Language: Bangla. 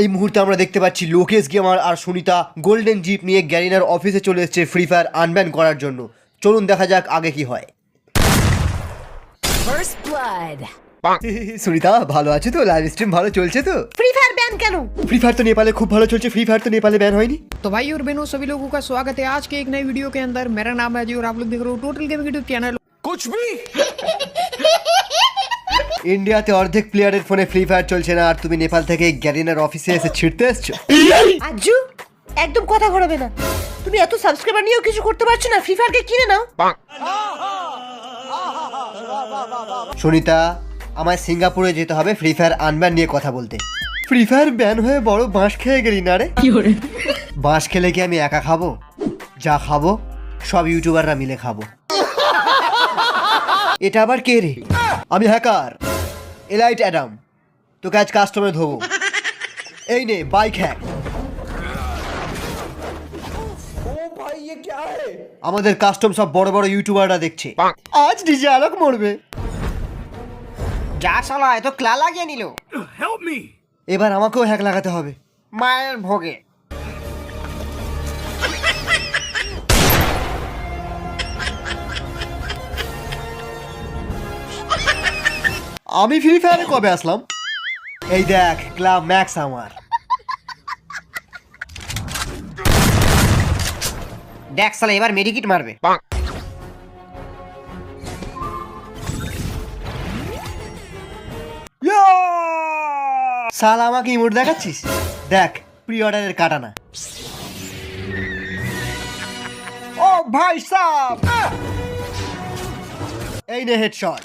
এই মুহূর্তে আমরা দেখতে পাচ্ছি লোকেশ গেমার আর সুনিতা গোল্ডেন জিপ নিয়ে গ্যারিনার অফিসে চলে এসেছে ফ্রি ফায়ার আনব্যান করার জন্য। চলুন দেখা যাক আগে কি হয়। First blood. সুনিতা ভালো আছে তো? লাইভ স্ট্রিম ভালো চলছে তো? फ्री फायर बैन কেন? ফ্রি ফায়ার তো নেপালে খুব ভালো চলছে, ফ্রি ফায়ার তো নেপালে ব্যান হয়নি। तो भाई और बहनों सभी लोगों का स्वागत है आज के एक नई वीडियो के अंदर। मेरा नाम है अजय और आप लोग देख रहे हो टोटल गेमिंग यूट्यूब चैनल। कुछ भी ইন্ডিয়াতে অর্ধেক প্লেয়ারের ফোনে ফ্রি ফায়ার চলছে না, আর তুমি নেপাল থেকে গ্যারিনার অফিসে এসে ছিড়তে এসছো। আজু একদম কথা ঘোরাবে না। তুমি এত সাবস্ক্রাইবার নিয়েও কিছু করতে পারছো না, ফ্রি ফায়ারকে কিনে নাও। সুনিতা, আমায় সিঙ্গাপুরে যেতে হবে ফ্রি ফায়ার আনব্যান নিয়ে কথা বলতে। ফ্রি ফায়ার ব্যান হয়ে বড় বাঁশ খেয়ে গেলি না রে। বাঁশ খেলে কি আমি একা খাবো? যা খাবো সব ইউটিউবাররা মিলে খাবো। এটা আবার কে রে? আমি হ্যাকার এলাইট অ্যাডাম, তোকে আজ কাস্টমে ধোবো। এই নে বাইক হ্যাক। আমাদের কাস্টম সব বড় বড় ইউটিউবাররা দেখছে, আজ ডিজে আলোক মরবে। যা শালা এ তো ক্লা লাগিয়ে নিল। help me এবার আমাকেও হ্যাক লাগাতে হবে। মায়ের ভোগে আমি ফ্রি ফায়ারে কবে আসলাম? এই দেখ ক্লাব ম্যাক্স আমার। দেখ শালা এবার মেডিকিট মারবে। সালা আমাকে ইমোট দেখাচ্ছিস? দেখ প্রি অর্ডারের কাটানা। ও ভাই সাব, এই নে হেডশট।